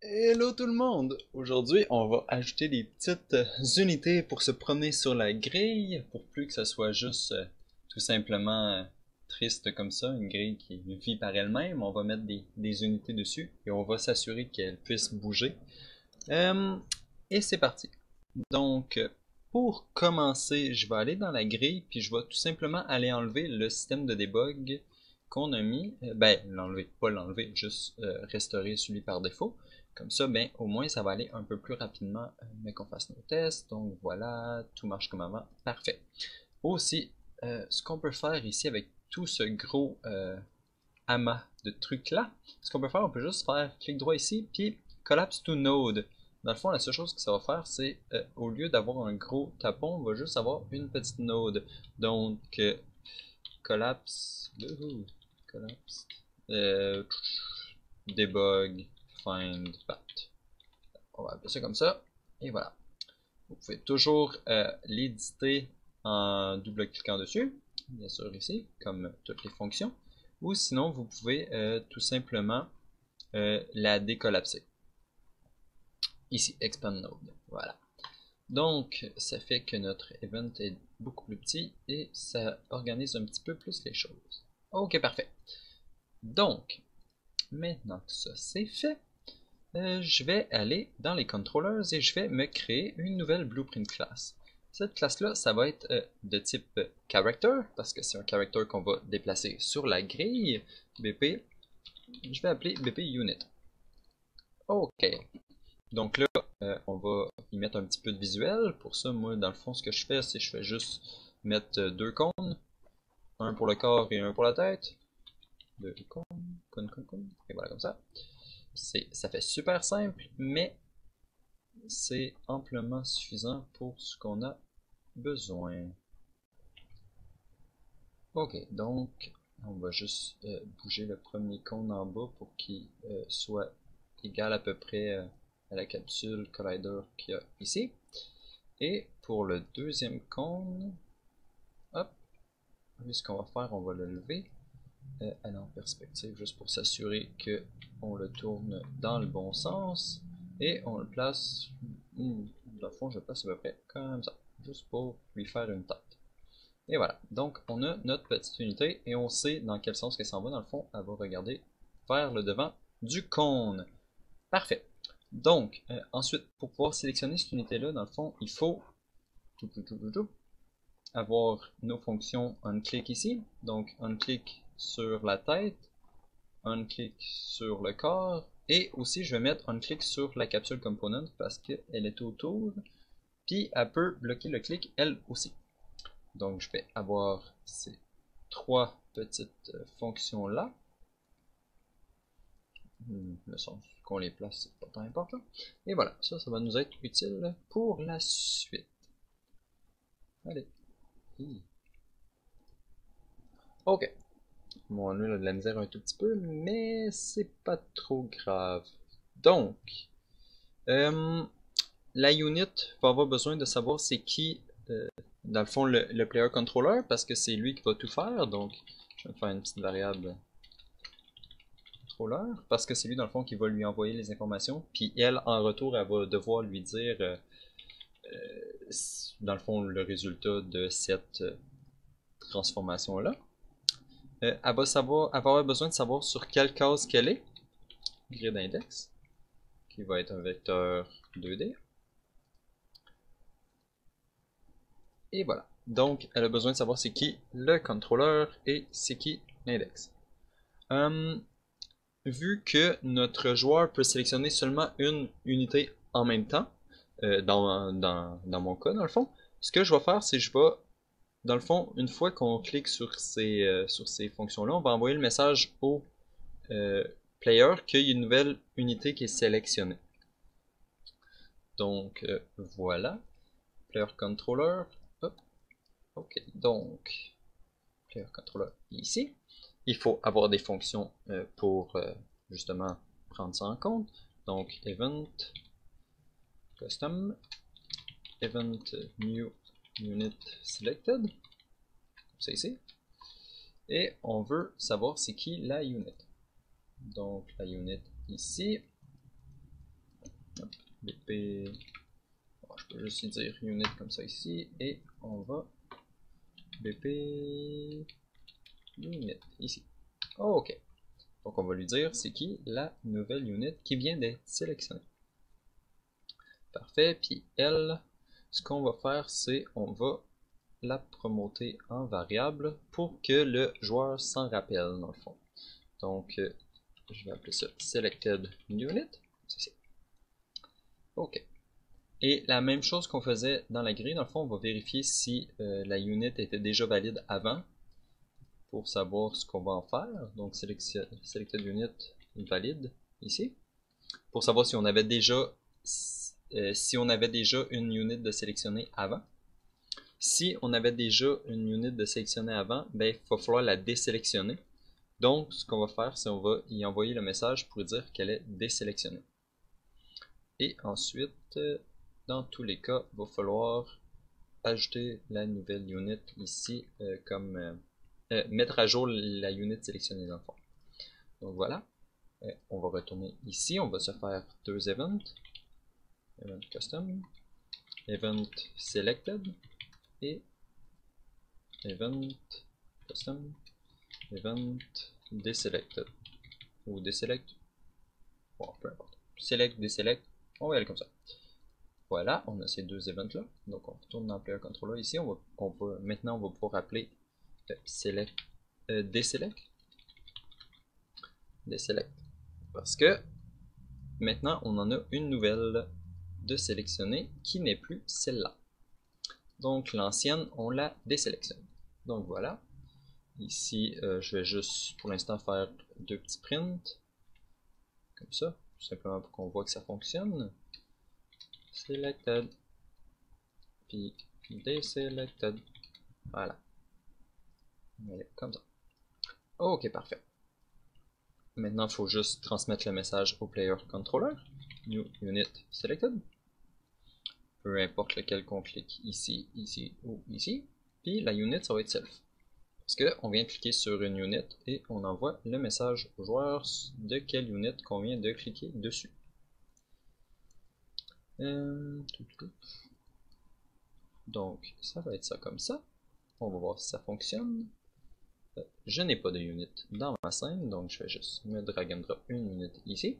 Hello tout le monde! Aujourd'hui, on va ajouter des petites unités pour se promener sur la grille, pour plus que ça soit juste tout simplement triste comme ça, une grille qui vit par elle-même. On va mettre des unités dessus et on va s'assurer qu'elles puissent bouger. Euh, et c'est parti. Donc, pour commencer, je vais aller dans la grille, puis je vais tout simplement aller enlever le système de debug qu'on a mis. Ben, l'enlever, pas l'enlever, juste restaurer celui par défaut. Comme ça, ben, au moins, ça va aller un peu plus rapidement, mais qu'on fasse nos tests. Donc voilà, tout marche comme avant. Parfait. Aussi, ce qu'on peut faire ici avec tout ce gros amas de trucs là, ce qu'on peut faire, on peut juste faire clic droit ici, puis collapse to node. Dans le fond, la seule chose que ça va faire, c'est au lieu d'avoir un gros tapon, on va juste avoir une petite node. Donc, collapse, collapse, euh, debug, find, path. On va appeler ça comme ça, et voilà. Vous pouvez toujours l'éditer en double-cliquant dessus, bien sûr ici, comme toutes les fonctions. Ou sinon, vous pouvez tout simplement la décollapser. Ici, expand node. Voilà. Donc, ça fait que notre event est beaucoup plus petit et ça organise un petit peu plus les choses. Ok, parfait. Donc, maintenant que ça c'est fait, je vais aller dans les controllers et je vais me créer une nouvelle blueprint class. Cette classe-là, ça va être de type character, parce que c'est un character qu'on va déplacer sur la grille. BP, je vais appeler BP unit. Ok. Donc là, on va y mettre un petit peu de visuel. Pour ça, moi, dans le fond, ce que je fais, c'est que je fais juste mettre deux cônes. Un pour le corps et un pour la tête. Deux cônes, cône. Et voilà, comme ça. Ça fait super simple, mais c'est amplement suffisant pour ce qu'on a besoin. Ok, donc on va juste bouger le premier cône en bas pour qu'il soit égal à peu près à la capsule collider qu'il y a ici. Et pour le deuxième cône, hop, lui ce qu'on va faire, on va le lever, aller en perspective juste pour s'assurer que on le tourne dans le bon sens et on le place, dans le fond je le place à peu près comme ça, juste pour lui faire une tête. Et voilà, donc on a notre petite unité et on sait dans quel sens qu'elle s'en va. Dans le fond, elle va regarder vers le devant du cône. Parfait. Donc, ensuite, pour pouvoir sélectionner cette unité-là, dans le fond, il faut avoir nos fonctions onClick ici. Donc, onClick sur la tête, onClick sur le corps, et aussi je vais mettre onClick sur la capsule component parce qu'elle est autour, puis elle peut bloquer le clic elle aussi. Donc je vais avoir ces trois petites fonctions là. Le sens qu'on les place, c'est pas tant important. Et voilà, ça va nous être utile pour la suite. Allez. Ok. Bon, lui, il a de la misère un tout petit peu, mais c'est pas trop grave. Donc, euh, la unit va avoir besoin de savoir c'est qui, dans le fond, le player controller, parce que c'est lui qui va tout faire. Donc, je vais faire une petite variable controller, parce que c'est lui, dans le fond, qui va lui envoyer les informations. Puis elle, en retour, elle va devoir lui dire, dans le fond, le résultat de cette transformation-là. Elle va avoir besoin de savoir sur quelle case qu'elle est, grid index, qui va être un vecteur 2D. Et voilà. Donc, elle a besoin de savoir c'est qui le contrôleur et c'est qui l'index. Vu que notre joueur peut sélectionner seulement une unité en même temps, dans mon cas, dans le fond, ce que je vais faire, c'est que je vais, dans le fond, une fois qu'on clique sur ces fonctions-là, on va envoyer le message au euh, player qu'il y a une nouvelle unité qui est sélectionnée. Donc, voilà. Player controller. Hop. Ok, donc, player controller ici. Il faut avoir des fonctions pour justement prendre ça en compte. Donc, event custom event new unit selected, c'est ici. Et on veut savoir c'est qui la unit. Donc, la unit ici. Hop, BP. Bon, je peux juste dire unit comme ça ici. Et on va BP unit ici. Oh, ok. Donc on va lui dire c'est qui la nouvelle unit qui vient d'être sélectionnée. Parfait. Puis elle, ce qu'on va faire, c'est on va la promoter en variable pour que le joueur s'en rappelle dans le fond. Donc je vais appeler ça selected unit. C'est ok. Et la même chose qu'on faisait dans la grille, dans le fond, on va vérifier si la unit était déjà valide avant pour savoir ce qu'on va en faire. Donc selected unit valide ici. Pour savoir si on avait déjà une unit de sélectionner avant. Si on avait déjà une unit de sélectionner avant, ben, il va falloir la désélectionner. Donc, ce qu'on va faire, c'est on va y envoyer le message pour dire qu'elle est désélectionnée. Et ensuite, dans tous les cas, il va falloir ajouter la nouvelle unit ici, mettre à jour la unit sélectionnée dans le fond. Donc voilà, on va retourner ici, on va se faire deux events, event custom, event selected et event custom, event deselected ou deselect, bon, peu importe, select, deselect, on va aller comme ça. Voilà, on a ces deux events là. Donc on retourne dans Player Controller ici. Maintenant on va pouvoir appeler select, deselect. Deselect. Parce que maintenant on en a une nouvelle de sélectionner qui n'est plus celle-là. Donc l'ancienne, on la désélectionne. Donc voilà. Ici, je vais juste pour l'instant faire deux petits prints. Comme ça, tout simplement pour qu'on voit que ça fonctionne. Selected. Puis deselected. Voilà. Allez, comme ça. Ok, parfait. Maintenant, il faut juste transmettre le message au player controller. New unit selected. Peu importe lequel qu'on clique ici, ici ou ici. Puis la unit, ça va être self. Parce qu'on vient de cliquer sur une unit et on envoie le message au joueur de quelle unit qu'on vient de cliquer dessus. Donc, ça va être ça comme ça. On va voir si ça fonctionne. Je n'ai pas de unit dans ma scène, donc je vais juste me drag and drop une unit ici.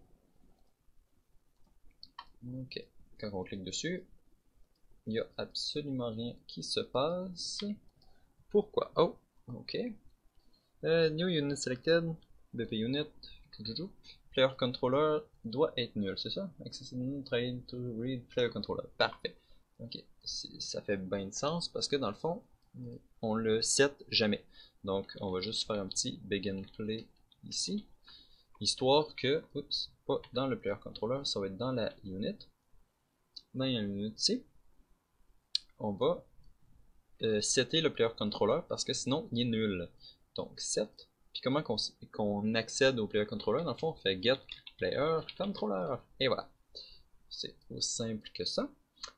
Ok, quand on clique dessus, il n'y a absolument rien qui se passe. Pourquoi? Oh, ok. New unit selected, BP unit, player controller doit être nul, c'est ça? Accessible, try to read player controller. Parfait. Ok, ça fait bien de sens parce que dans le fond, on le set jamais. Donc, on va juste faire un petit begin play ici, histoire que, oups, pas dans le player controller, ça va être dans la unit. Dans la unit ici, on va setter le player controller parce que sinon, il est nul. Donc, set. Puis comment qu'on accède au player controller? Dans le fond, on fait get player controller. Et voilà. C'est aussi simple que ça.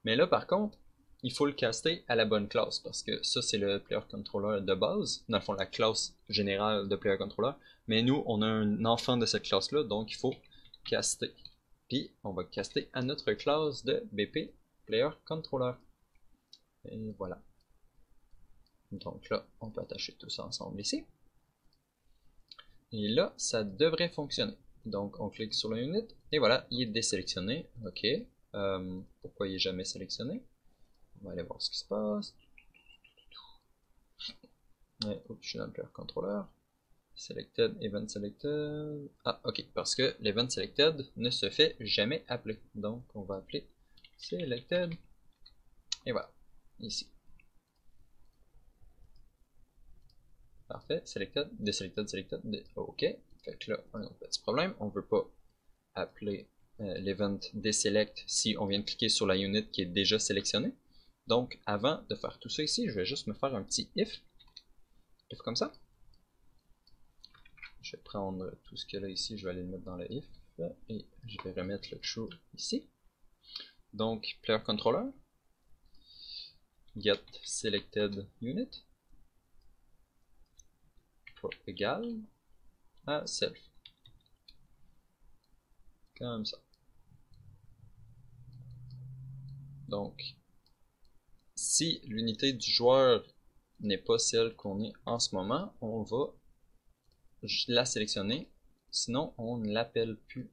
Mais là, par contre, il faut le caster à la bonne classe parce que ça, c'est le player controller de base. Dans le fond, la classe générale de player controller. Mais nous, on a un enfant de cette classe-là, donc il faut caster. Puis, on va caster à notre classe de BP player controller. Et voilà. Donc là, on peut attacher tout ça ensemble ici. Et là, ça devrait fonctionner. Donc, on clique sur la unit, et voilà, il est désélectionné. Ok. Pourquoi il n'est jamais sélectionné? On va aller voir ce qui se passe. Ouais, oups, je suis dans le player controller. Selected, event selected. Ah, ok, parce que l'event selected ne se fait jamais appeler. Donc, on va appeler selected. Et voilà, ici. Parfait, selected, deselected, selected, ok. Fait que là, un autre petit problème, on ne veut pas appeler l'event deselect si on vient de cliquer sur la unit qui est déjà sélectionnée. Donc, avant de faire tout ça ici, je vais juste me faire un petit if comme ça. Je vais prendre tout ce qu'il y a là ici, je vais aller le mettre dans le if, et je vais remettre le true ici. Donc, player controller, get selected unit, égal à self. Comme ça. Donc, si l'unité du joueur n'est pas celle qu'on est en ce moment, on va la sélectionner. Sinon, on n'appelle plus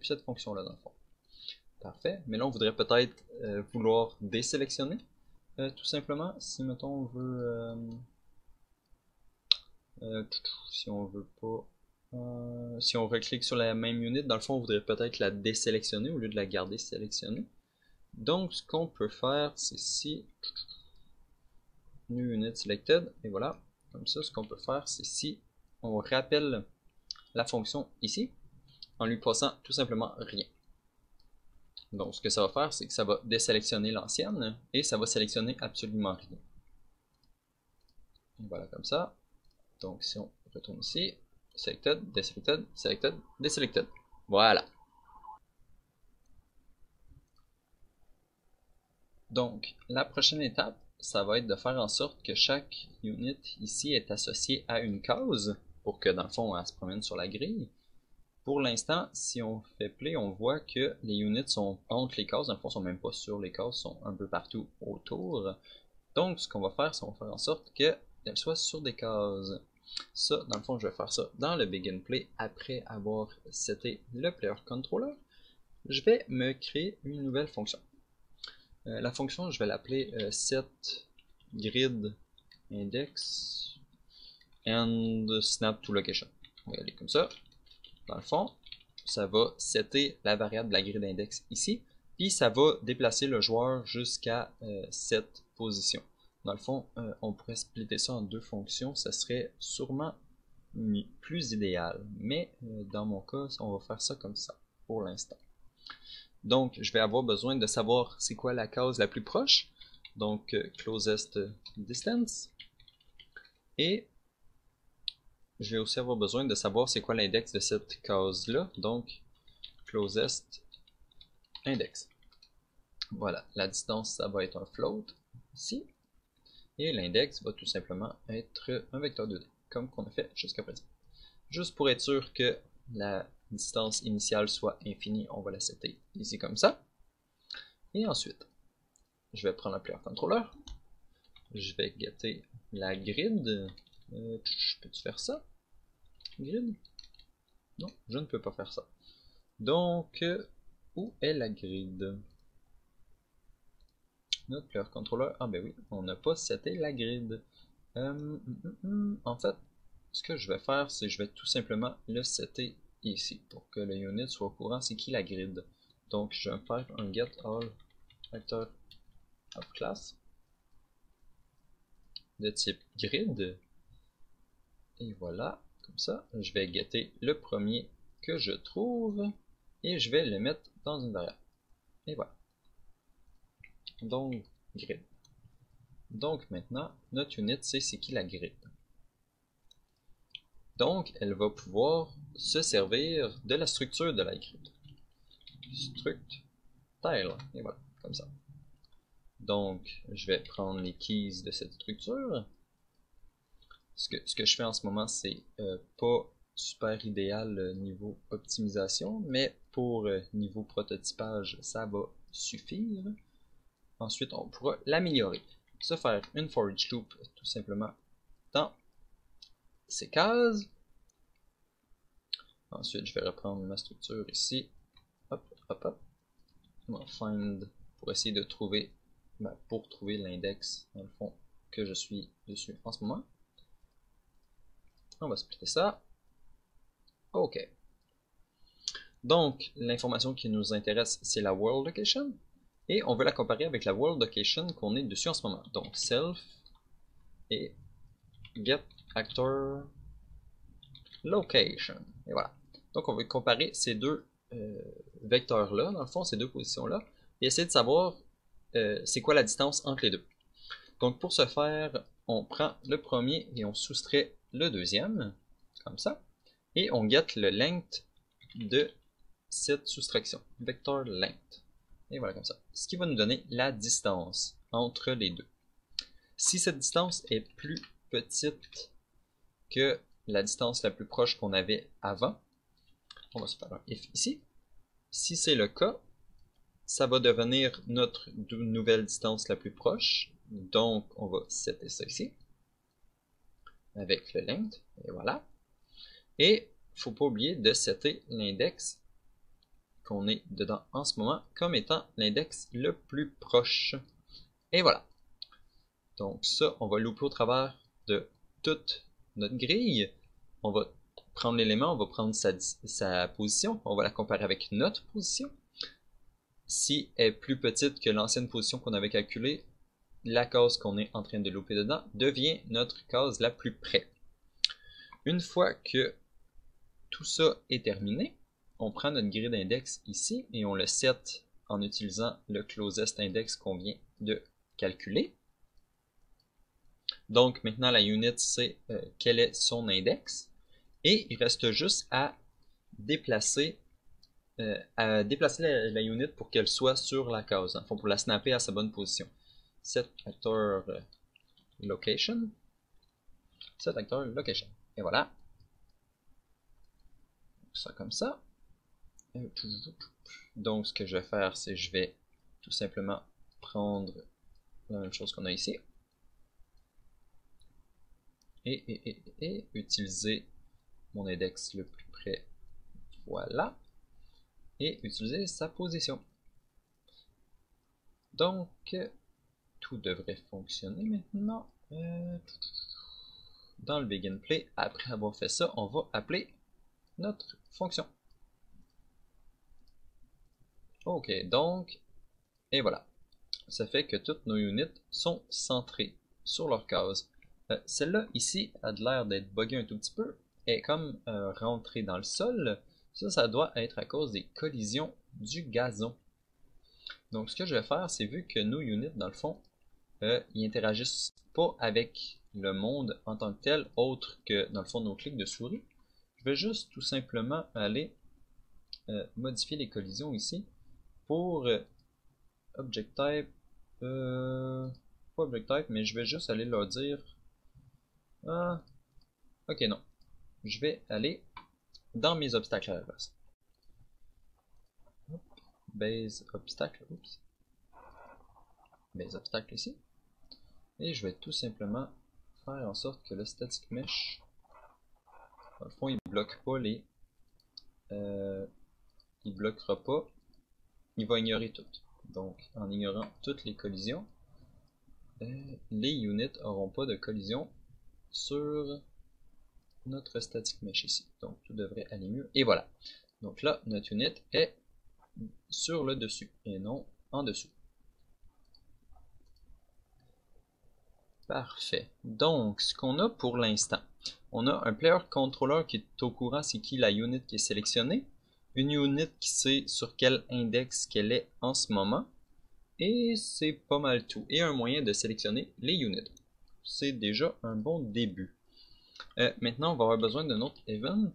cette fonction-là dans le fond. Parfait. Mais là, on voudrait peut-être vouloir désélectionner. Tout simplement, si mettons on veut si on veut pas si on reclique sur la même unit, dans le fond on voudrait peut-être la désélectionner au lieu de la garder sélectionnée. Donc ce qu'on peut faire, c'est si new unit selected, et voilà, comme ça ce qu'on peut faire, c'est si on rappelle la fonction ici en lui passant tout simplement rien. Donc ce que ça va faire, c'est que ça va désélectionner l'ancienne et ça va sélectionner absolument rien. Et voilà comme ça. Donc si on retourne ici, selected, deselected, selected, deselected. Voilà. Donc la prochaine étape, ça va être de faire en sorte que chaque unit ici est associé à une case pour que dans le fond elle se promène sur la grille. Pour l'instant, si on fait play, on voit que les units sont entre les cases, dans le fond, sont même pas sur les cases, sont un peu partout autour. Donc, ce qu'on va faire, c'est qu'on va faire en sorte qu'elles soient sur des cases. Ça, dans le fond, je vais faire ça dans le Begin Play après avoir seté le Player Controller. Je vais me créer une nouvelle fonction. La fonction, je vais l'appeler setGridIndex and snap to location. On va y aller comme ça. Dans le fond, ça va setter la variable de la grille d'index ici, puis ça va déplacer le joueur jusqu'à cette position. Dans le fond, on pourrait splitter ça en deux fonctions, ça serait sûrement plus idéal, mais dans mon cas, on va faire ça comme ça pour l'instant. Donc, je vais avoir besoin de savoir c'est quoi la case la plus proche, donc closest distance, et je vais aussi avoir besoin de savoir c'est quoi l'index de cette case-là, donc closest index. Voilà, la distance, ça va être un float ici, et l'index va tout simplement être un vecteur 2D, comme qu'on a fait jusqu'à présent. Juste pour être sûr que la distance initiale soit infinie, on va la setter ici comme ça. Et ensuite, je vais prendre le player controller, je vais getter la grid. Peux-tu faire ça? Grid? Non, je ne peux pas faire ça. Donc, où est la grid? Notre player controller, ah ben oui, on n'a pas seté la grid. En fait, ce que je vais faire, c'est que je vais tout simplement le setter ici pour que le unit soit au courant c'est qui la grid. Donc, je vais faire un get all vector of class de type grid. Et voilà, comme ça, je vais getter le premier que je trouve et je vais le mettre dans une variable. Et voilà. Donc, grid. Donc maintenant, notre unit sait c'est qui la grid. Donc, elle va pouvoir se servir de la structure de la grid. Struct tile. Et voilà, comme ça. Donc, je vais prendre les keys de cette structure. Ce que je fais en ce moment, c'est pas super idéal niveau optimisation, mais pour niveau prototypage, ça va suffire. Ensuite, on pourra l'améliorer. Se faire une for each loop tout simplement dans ces cases. Ensuite, je vais reprendre ma structure ici. Hop, hop, hop. On va find pour essayer de trouver, pour trouver l'index dans le fond que je suis dessus en ce moment. On va splitter ça. OK. Donc, l'information qui nous intéresse, c'est la world location. Et on veut la comparer avec la world location qu'on est dessus en ce moment. Donc, self et get actor location. Et voilà. Donc, on va comparer ces deux vecteurs-là, dans le fond, ces deux positions-là, et essayer de savoir c'est quoi la distance entre les deux. Donc, pour ce faire, on prend le premier et on soustrait le deuxième, comme ça, et on get le length de cette soustraction, vector length. Et voilà comme ça. Ce qui va nous donner la distance entre les deux. Si cette distance est plus petite que la distance la plus proche qu'on avait avant, on va se faire un if ici. Si c'est le cas, ça va devenir notre nouvelle distance la plus proche. Donc, on va setter ça ici avec le length, et voilà. Et faut pas oublier de setter l'index qu'on est dedans en ce moment comme étant l'index le plus proche. Et voilà. Donc ça, on va louper au travers de toute notre grille. On va prendre l'élément, on va prendre sa position, on va la comparer avec notre position. Si elle est plus petite que l'ancienne position qu'on avait calculée, la case qu'on est en train de louper dedans devient notre case la plus près. Une fois que tout ça est terminé, on prend notre grille d'index ici et on le set en utilisant le closest index qu'on vient de calculer. Donc maintenant la unit sait quel est son index et il reste juste à déplacer la unit pour qu'elle soit sur la case, en fond, pour la snapper à sa bonne position. Set actor location. Set actor location. Et voilà. Ça comme ça. Donc ce que je vais faire, c'est je vais tout simplement prendre la même chose qu'on a ici. Et utiliser mon index le plus près. Voilà. Et utiliser sa position. Donc, tout devrait fonctionner maintenant. Dans le begin play, après avoir fait ça, on va appeler notre fonction. Ok, donc, et voilà. Ça fait que toutes nos units sont centrées sur leur case. Celle-là, ici, a de l'air d'être buggée un tout petit peu. Elle est comme rentrée dans le sol. Ça doit être à cause des collisions du gazon. Donc, ce que je vais faire, c'est vu que nos units, dans le fond, ils interagissent pas avec le monde en tant que tel, autre que, dans le fond, nos clics de souris. Je vais juste tout simplement aller modifier les collisions ici pour object type, pas object type, mais je vais juste aller leur dire, ok non, je vais aller dans mes obstacles à la place. Base obstacle, oups, base obstacle ici, et je vais tout simplement faire en sorte que le static mesh, dans le fond, il bloque pas les, il bloquera pas, il va ignorer tout. Donc, en ignorant toutes les collisions, les units n'auront pas de collision sur notre static mesh ici. Donc, tout devrait aller mieux. Et voilà. Donc là, notre unit est sur le dessus et non en dessous. Parfait. Donc, ce qu'on a pour l'instant, on a un player controller qui est au courant c'est qui la unit qui est sélectionnée, une unit qui sait sur quel index qu'elle est en ce moment, et c'est pas mal tout. Et un moyen de sélectionner les units. C'est déjà un bon début. Maintenant, on va avoir besoin d'un autre event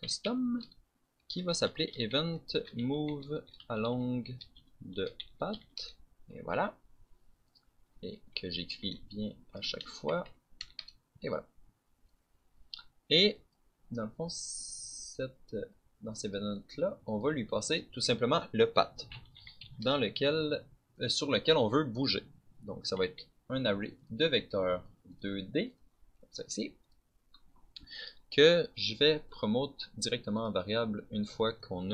custom qui va s'appeler event move along the path. Et voilà. Et que j'écris bien à chaque fois. Et voilà. Et dans le fond, dans ces events-là, on va lui passer tout simplement le path sur lequel on veut bouger. Donc ça va être un array de vecteurs 2D, comme ça ici, que je vais promote directement en variable une fois qu'on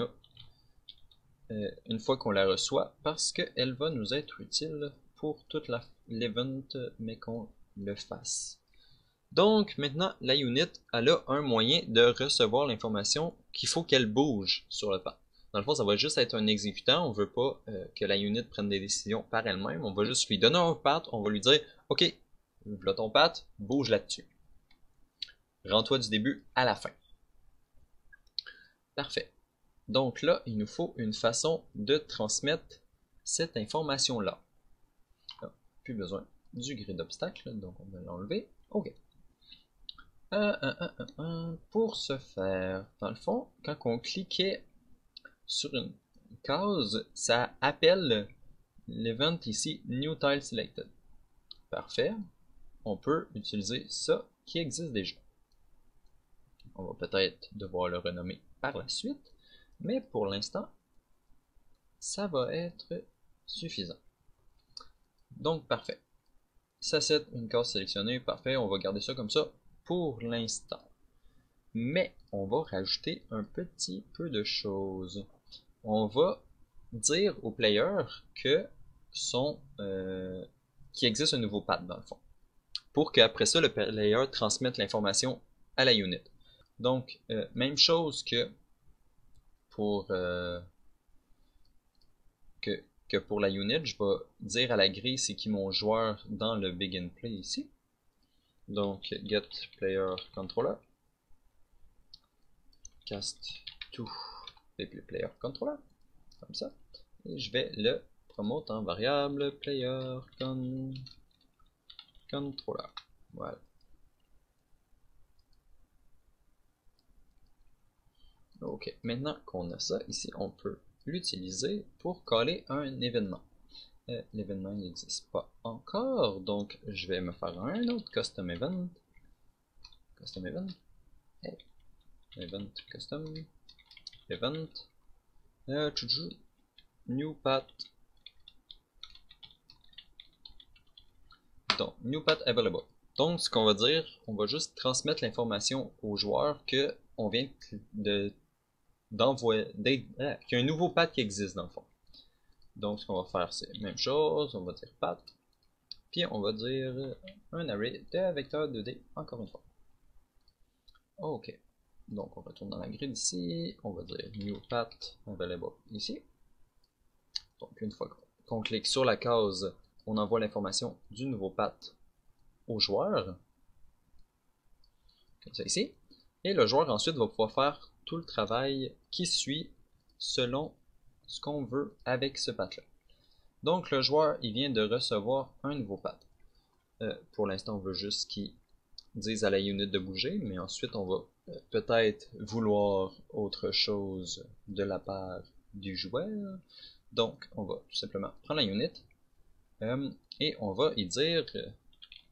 la reçoit, parce qu'elle va nous être utile pour toute l'event, mais qu'on le fasse. Donc maintenant, la unit, elle a un moyen de recevoir l'information qu'il faut qu'elle bouge sur le path. Dans le fond, ça va juste être un exécutant. On ne veut pas que la unit prenne des décisions par elle-même. On va juste lui donner un path. On va lui dire, OK, voilà ton path, bouge là-dessus. Rends-toi du début à la fin. Parfait. Donc là, il nous faut une façon de transmettre cette information-là. Plus besoin du grid d'obstacle, donc on va l'enlever. OK. Pour ce faire, dans le fond, quand on cliquait sur une case, ça appelle l'event ici New Tile Selected. Parfait. On peut utiliser ça qui existe déjà. On va peut-être devoir le renommer par la suite, mais pour l'instant, ça va être suffisant. Donc, parfait. Ça c'est une case sélectionnée, parfait, on va garder ça comme ça pour l'instant. Mais on va rajouter un petit peu de choses. On va dire au player que qu'il existe un nouveau path dans le fond. Pour qu'après ça, le player transmette l'information à la unit. Donc, même chose que pour pour la unit, je vais dire à la grille c'est qui mon joueur dans le begin play ici. Donc, get player controller, cast to player controller, comme ça. Et je vais le promote en variable player controller. Voilà. Ok, maintenant qu'on a ça ici, on peut l'utiliser pour caller un événement. L'événement n'existe pas encore, donc je vais me faire un autre custom event. Custom event. Hey. Event custom. Event. New path. Donc, new path available. Donc, ce qu'on va dire, on va juste transmettre l'information aux joueurs que on vient d'envoyer, qu'il y a un nouveau path qui existe dans le fond. Donc, ce qu'on va faire, c'est la même chose, on va dire path, puis on va dire un array de vecteurs 2D, encore une fois. Ok, donc on retourne dans la grille ici, on va dire new path available ici. Donc, une fois qu'on clique sur la case, on envoie l'information du nouveau path au joueur, comme ça ici, et le joueur ensuite va pouvoir faire tout le travail qui suit selon ce qu'on veut avec ce path là. Donc le joueur il vient de recevoir un nouveau path. Pour l'instant on veut juste qu'il dise à la unit de bouger, mais ensuite on va peut-être vouloir autre chose de la part du joueur. Donc on va tout simplement prendre la unit et on va y dire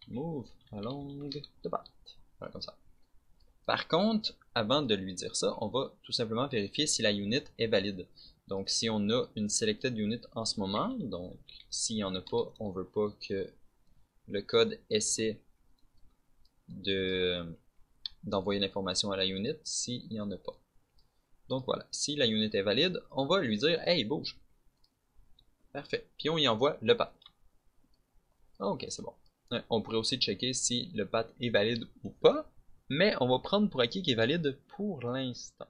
move along the path. Voilà, comme ça. Par contre, avant de lui dire ça, on va tout simplement vérifier si la unit est valide. Donc si on a une selected unit en ce moment, donc s'il n'y en a pas, on ne veut pas que le code essaie d'envoyer l'information à la unit s'il n'y en a pas. Donc voilà, si la unit est valide, on va lui dire hey bouge. Parfait. Puis on y envoie le path. Ok, c'est bon. On pourrait aussi checker si le path est valide ou pas, mais on va prendre pour acquis qu'il est valide pour l'instant.